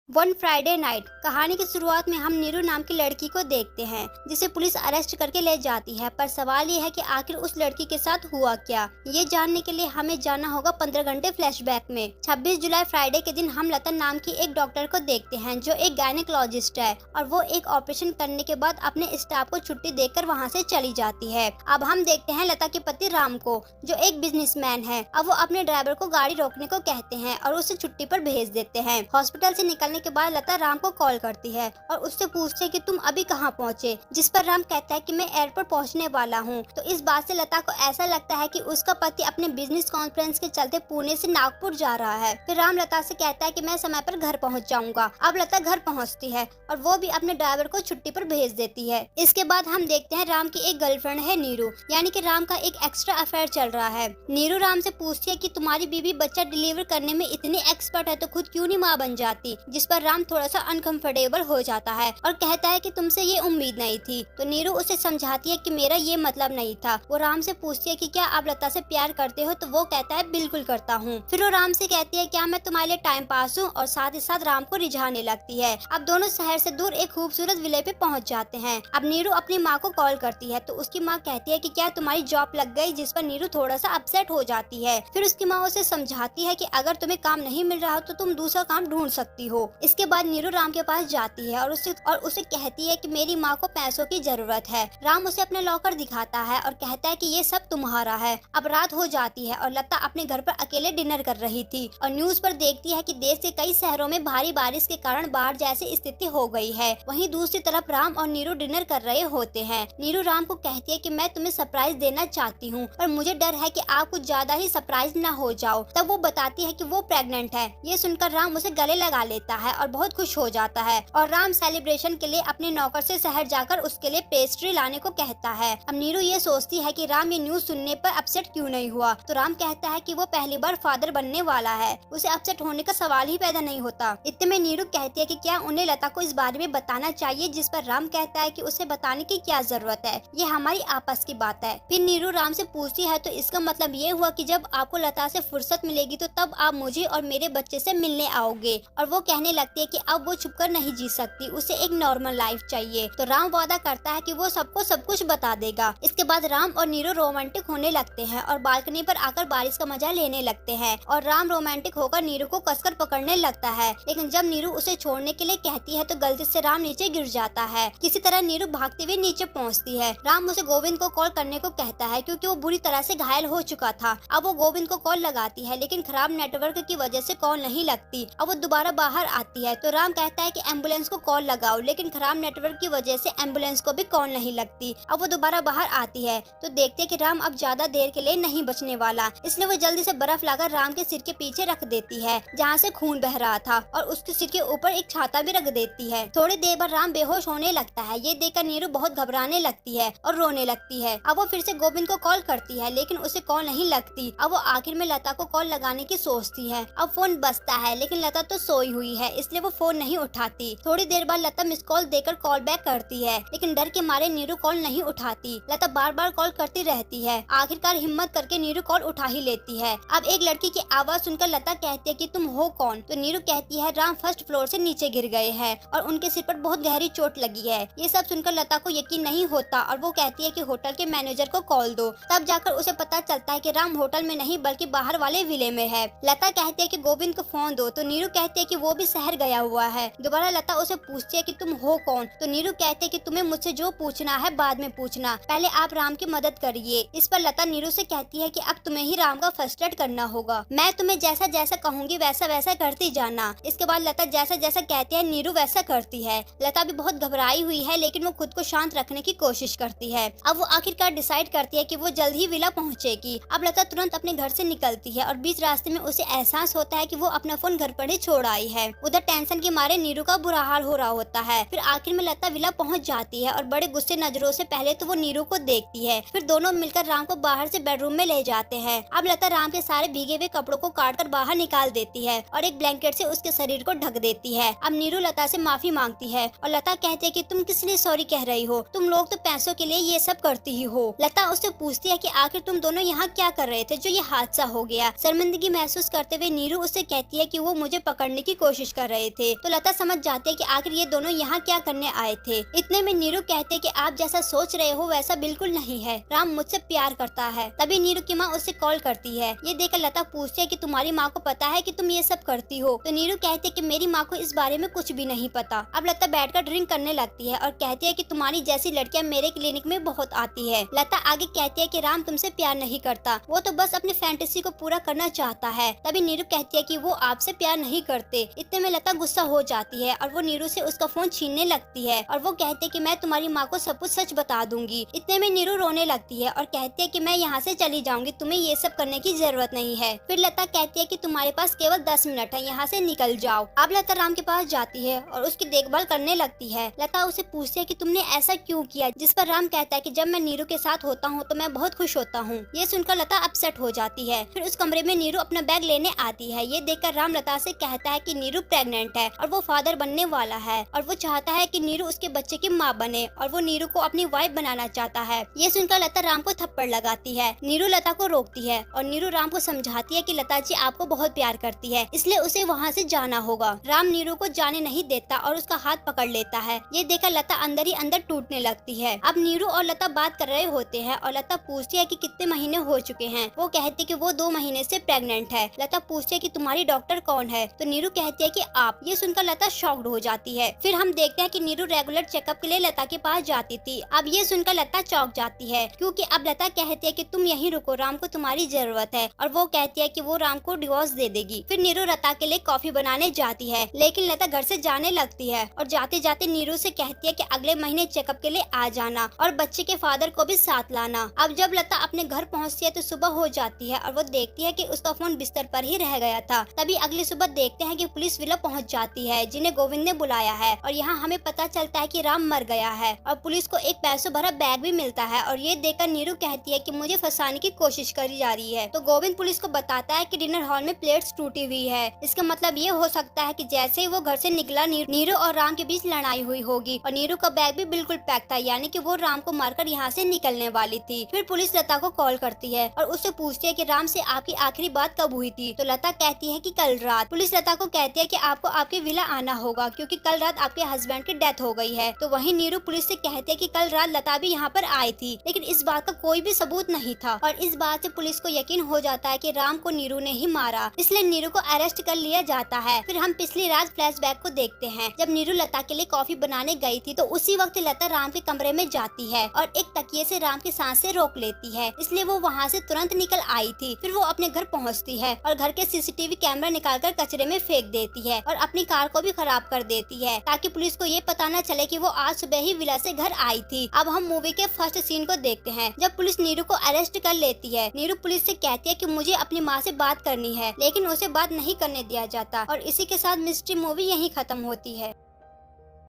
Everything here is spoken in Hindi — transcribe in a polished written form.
वन फ्राइडे नाइट कहानी की शुरुआत में हम नीरू नाम की लड़की को देखते हैं जिसे पुलिस अरेस्ट करके ले जाती है। पर सवाल ये है कि आखिर उस लड़की के साथ हुआ क्या। ये जानने के लिए हमें जाना होगा 15 घंटे फ्लैशबैक में। 26 जुलाई फ्राइडे के दिन हम लता नाम की एक डॉक्टर को देखते हैं जो एक गायनेकोलॉजिस्ट है और वो एक ऑपरेशन करने के बाद अपने स्टाफ को छुट्टी देकर वहाँ से चली जाती है। अब हम देखते हैं लता के पति राम को जो एक बिजनेसमैन है। अब वो अपने ड्राइवर को गाड़ी रोकने को कहते हैं और उसे छुट्टी पर भेज देते हैं। हॉस्पिटल से निकलने के बाद लता राम को कॉल करती है और उससे पूछती है कि तुम अभी कहाँ पहुँचे, जिस पर राम कहता है कि मैं एयरपोर्ट पहुँचने वाला हूँ। तो इस बात से लता को ऐसा लगता है कि उसका पति अपने बिजनेस कॉन्फ्रेंस के चलते पुणे से नागपुर जा रहा है। फिर राम लता से कहता है कि मैं समय पर घर पहुँच जाऊंगा। अब लता घर पहुँचती है और वो भी अपने ड्राइवर को छुट्टी पर भेज देती है। इसके बाद हम देखते हैं राम की एक गर्लफ्रेंड है नीरू, यानी कि राम का एक एक्स्ट्रा अफेयर चल रहा है। नीरू राम से पूछती है कि तुम्हारी बीवी बच्चा डिलीवर करने में इतनी एक्सपर्ट है तो खुद क्यों नहीं माँ बन जाती, जिस पर राम थोड़ा सा अनकंफर्टेबल हो जाता है और कहता है कि तुमसे ये उम्मीद नहीं थी। तो नीरू उसे समझाती है कि मेरा ये मतलब नहीं था। वो राम से पूछती है कि क्या आप लता से प्यार करते हो, तो वो कहता है बिल्कुल करता हूँ। फिर वो राम से कहती है क्या मैं तुम्हारे लिए टाइम पास हूँ, और साथ ही साथ राम को रिझाने लगती है। अब दोनों शहर से दूर एक खूबसूरत विले पे पहुँच जाते हैं। अब नीरू अपनी माँ को कॉल करती है तो उसकी माँ कहती है कि क्या तुम्हारी जॉब लग गई, जिस पर नीरू थोड़ा सा अपसेट हो जाती है। फिर उसकी माँ उसे समझाती है कि अगर तुम्हें काम नहीं मिल रहा तो तुम दूसरा काम ढूंढ सकती हो। इसके बाद नीरू राम के पास जाती है और उसे कहती है कि मेरी माँ को पैसों की जरूरत है। राम उसे अपना लॉकर दिखाता है और कहता है कि ये सब तुम्हारा है। अब रात हो जाती है और लता अपने घर पर अकेले डिनर कर रही थी और न्यूज पर देखती है कि देश के कई शहरों में भारी बारिश के कारण बाढ़ जैसी स्थिति हो गई है। वहीं दूसरी तरफ राम और नीरू डिनर कर रहे होते हैं। नीरू राम को कहती है कि मैं तुम्हें सरप्राइज देना चाहती हूँ पर मुझे डर है कि आप कुछ ज्यादा ही सरप्राइज न हो जाओ। तब वो बताती है कि वो प्रेग्नेंट है। ये सुनकर राम उसे गले लगा लेता है और बहुत खुश हो जाता है और राम सेलिब्रेशन के लिए अपने नौकर से शहर जाकर उसके लिए पेस्ट्री लाने को कहता है। अब नीरू ये सोचती है कि राम ये न्यूज सुनने पर अपसेट क्यों नहीं हुआ। तो राम कहता है कि वो पहली बार फादर बनने वाला है, उसे अपसेट होने का सवाल ही पैदा नहीं होता। इतने में नीरू कहती है कि क्या उन्हें लता को इस बारे में बताना चाहिए, जिस पर राम कहता है कि उसे बताने की क्या जरूरत है, ये हमारी आपस की बात है। फिर नीरू राम से पूछती है तो इसका मतलब ये हुआ कि जब आपको लता से फुर्सत मिलेगी तो तब आप मुझे और मेरे बच्चे से मिलने आओगे। और वो कहने लगती है कि अब वो छुपकर नहीं जी सकती, उसे एक नॉर्मल लाइफ चाहिए। तो राम वादा करता है कि वो सबको सब कुछ बता देगा। इसके बाद राम और नीरू रोमांटिक होने लगते हैं और बालकनी पर आकर बारिश का मजा लेने लगते हैं और राम रोमांटिक होकर नीरू को कसकर पकड़ने लगता है। लेकिन जब नीरू उसे छोड़ने के लिए कहती है तो गलती से राम नीचे गिर जाता है। किसी तरह नीरू भागते हुए नीचे पहुँचती है। राम उसे गोविंद को कॉल करने को कहता है क्योंकि वो बुरी तरह से घायल हो चुका था। अब वो गोविंद को कॉल लगाती है लेकिन खराब नेटवर्क की वजह से कॉल नहीं लगती। अब वो दोबारा बाहर आती है तो राम कहता है कि एम्बुलेंस को कॉल लगाओ, लेकिन खराब नेटवर्क की वजह से एम्बुलेंस को भी कॉल नहीं लगती। अब वो दोबारा बाहर आती है तो देखते हैं कि राम अब ज्यादा देर के लिए नहीं बचने वाला, इसलिए वो जल्दी से बर्फ लाकर राम के सिर के पीछे रख देती है जहाँ से खून बह रहा था और उसके सिर के ऊपर एक छाता भी रख देती है। थोड़ी देर बाद राम बेहोश होने लगता है। ये देखकर नीरू बहुत घबराने लगती है और रोने लगती है। अब वो फिर से गोविंद को कॉल करती है लेकिन उसे कॉल नहीं लगती। अब वो आखिर में लता को कॉल लगाने की सोचती है। अब फोन बजता है लेकिन लता तो सोई हुई है, इसलिए वो फोन नहीं उठाती। थोड़ी देर बाद लता मिस कॉल देकर कॉल बैक करती है लेकिन डर के मारे नीरू कॉल नहीं उठाती। लता बार बार कॉल करती रहती है। आखिरकार हिम्मत करके नीरू कॉल उठा ही लेती है। अब एक लड़की की आवाज सुनकर लता कहती है कि तुम हो कौन। तो नीरू कहती है राम फर्स्ट फ्लोर से नीचे गिर गए हैं और उनके सिर पर बहुत गहरी चोट लगी है। ये सब सुनकर लता को यकीन नहीं होता और वो कहती है कि होटल के मैनेजर को कॉल दो। तब जाकर उसे पता चलता है कि राम होटल में नहीं बल्कि बाहर वाले विले में है। लता कहती है कि गोविंद को फोन दो। तो नीरू कहती है कि वो भी शहर गया हुआ है। दोबारा लता उसे पूछती है कि तुम हो कौन। तो नीरू कहती है कि तुम्हें मुझसे जो पूछना है बाद में पूछना, पहले आप राम की मदद करिए। इस पर लता नीरू से कहती है कि अब तुम्हें ही राम का फर्स्ट एड करना होगा। मैं तुम्हें जैसा जैसा कहूंगी वैसा वैसा करती जाना। इसके बाद लता जैसा जैसा कहती है नीरू वैसा करती है। लता भी बहुत घबराई हुई है लेकिन वो खुद को शांत रखने की कोशिश करती है। अब वो आखिरकार डिसाइड करती है कि वो जल्द ही विला पहुंचेगी। अब लता तुरंत अपने घर से निकलती है और बीच रास्ते में उसे एहसास होता है कि वो अपना फोन घर पर ही छोड़ आई है। उधर टेंशन के मारे नीरू का बुरा हाल हो रहा होता है। फिर आखिर में लता विला पहुंच जाती है और बड़े गुस्से नजरों से पहले तो वो नीरू को देखती है। फिर दोनों मिलकर राम को बाहर से बेडरूम में ले जाते हैं। अब लता राम के सारे भीगे हुए कपड़ों को काटकर बाहर निकाल देती है और एक ब्लैंकेट से उसके शरीर को ढक देती है। अब नीरू लता से माफी मांगती है और लता कहती है कि तुम किस लिए सॉरी कह रही हो, तुम लोग तो पैसों के लिए ये सब करती ही हो। लता उससे पूछती है कि आखिर तुम दोनों यहाँ क्या कर रहे थे जो ये हादसा हो गया। शर्मिंदगी महसूस करते हुए नीरू उससे कहती है कि वो मुझे पकड़ने की कोशिश कर रहे थे। तो लता समझ जाती है कि आखिर ये दोनों यहाँ क्या करने आए थे। इतने में नीरू कहते कि आप जैसा सोच रहे हो वैसा बिल्कुल नहीं है, राम मुझसे प्यार करता है। तभी नीरू की माँ उससे कॉल करती है। ये देखकर लता पूछती है कि तुम्हारी माँ को पता है कि तुम ये सब करती हो? तो नीरू कहती है कि मेरी माँ को इस बारे में कुछ भी नहीं पता। अब लता बैठकर ड्रिंक करने लगती है और कहती है कि तुम्हारी जैसी लड़कियां मेरे क्लिनिक में बहुत आती है। लता आगे कहती है कि राम तुमसे प्यार नहीं करता, वो तो बस अपनी फैंटेसी को पूरा करना चाहता है। तभी नीरू कहती है कि वो आपसे प्यार नहीं करते। इतने में लता गुस्सा हो जाती है और वो नीरू से उसका फोन छीनने लगती है और वो कहती है कि मैं तुम्हारी माँ को सब कुछ सच बता दूंगी। इतने में नीरू रोने लगती है और कहती है कि मैं यहाँ से चली जाऊंगी, तुम्हें ये सब करने की जरूरत नहीं है। फिर लता कहती है कि तुम्हारे पास केवल 10 मिनट है, यहाँ से निकल जाओ। अब लता राम के पास जाती है और उसकी देखभाल करने लगती है। लता उसे पूछती है कि तुमने ऐसा क्यों किया, जिस पर राम कहता है कि जब मैं नीरू के साथ होता हूँ तो मैं बहुत खुश होता हूँ। ये सुनकर लता अपसेट हो जाती है। फिर उस कमरे में नीरू अपना बैग लेने आती है। ये देखकर राम लता से कहता है कि नीरू प्रेग्नेंट है और वो फादर बनने वाला है और वो चाहता है कि नीरू उसके बच्चे की माँ बने और वो नीरू को अपनी वाइफ बनाना चाहता है। ये सुनकर लता राम को थप्पड़ लगाती है। नीरू लता को रोकती है और नीरू राम को समझाती है कि लता जी आपको बहुत प्यार करती है, इसलिए उसे वहाँ से जाना होगा। राम नीरू को जाने नहीं देता और उसका हाथ पकड़ लेता है। ये देखकर लता अंदर ही अंदर टूटने लगती है। अब नीरू और लता बात कर रहे होते हैं और लता पूछती है कि कितने महीने हो चुके हैं। वो कहती है कि वो 2 महीने से प्रेग्नेंट है। लता पूछती है कि तुम्हारी डॉक्टर कौन है? तो नीरू कहती है कि आप। ये सुनकर लता शॉक्ड हो जाती है। फिर हम देखते हैं कि नीरू रेगुलर चेकअप के लिए लता के पास जाती थी। अब ये सुनकर लता चौंक जाती है क्योंकि अब लता कहती है कि तुम यहीं रुको, राम को तुम्हारी जरूरत है। और वो कहती है कि वो राम को डिवोर्स दे देगी। फिर नीरू लता के लिए कॉफी बनाने जाती है, लेकिन लता घर से जाने लगती है और जाते जाते नीरू से कहती है कि अगले महीने चेकअप के लिए आ जाना और बच्चे के फादर को भी साथ लाना। अब जब लता अपने घर पहुंचती है तो सुबह हो जाती है और वो देखती है कि उसका फोन बिस्तर पर ही रह गया था। तभी अगली सुबह देखते हैं कि पुलिस विला पहुंच जाती है, जिन्हें गोविंद ने बुलाया है और यहाँ हमें पता चलता है कि राम मर गया है और पुलिस को एक पैसों भरा बैग भी मिलता है। और ये देखकर नीरू कहती है कि मुझे फंसाने की कोशिश करी जा रही है। तो गोविंद पुलिस को बताता है कि डिनर हॉल में प्लेट्स टूटी हुई है। इसका मतलब ये हो सकता है कि जैसे ही वो घर से निकला नीरू और राम के बीच लड़ाई हुई होगी और नीरू का बैग भी बिल्कुल पैक था, यानी कि वो राम को मारकर यहाँ से निकलने वाली थी। फिर पुलिस लता को कॉल करती है और उससे पूछती है कि राम से आपकी आखिरी बात कब हुई थी? तो लता कहती है कि कल रात। पुलिस लता को कहती है कि आपको आपके विला आना होगा क्योंकि कल रात आपके हस्बैंड की डेथ हो गई है। तो वहीं नीरू पुलिस से कहती है कि कल रात लता भी यहाँ पर आई थी, लेकिन इस बात का कोई भी सबूत नहीं था। और इस बात से पुलिस को यकीन हो जाता है कि राम को नीरू ने ही मारा, इसलिए नीरू को अरेस्ट कर लिया जाता है। फिर हम पिछली रात फ्लैशबैक को देखते हैं। जब नीरू लता के लिए कॉफी बनाने गई थी तो उसी वक्त लता राम के कमरे में जाती है और एक तकिए से राम की सांसें रोक लेती है, इसलिए वो वहाँ से तुरंत निकल आई थी। फिर वो अपने घर पहुँचती है और घर के सीसीटीवी कैमरा निकालकर कचरे में फेंक देती है और अपनी कार को भी खराब कर देती है ताकि पुलिस को ये पता न चले कि वो आज सुबह ही विला से घर आई थी। अब हम मूवी के फर्स्ट सीन को देखते हैं जब पुलिस नीरू को अरेस्ट कर लेती है। नीरू पुलिस से कहती है कि मुझे अपनी माँ से बात करनी है, लेकिन उसे बात नहीं करने दिया जाता और इसी के साथ मिस्ट्री मूवी यहीं खत्म होती है।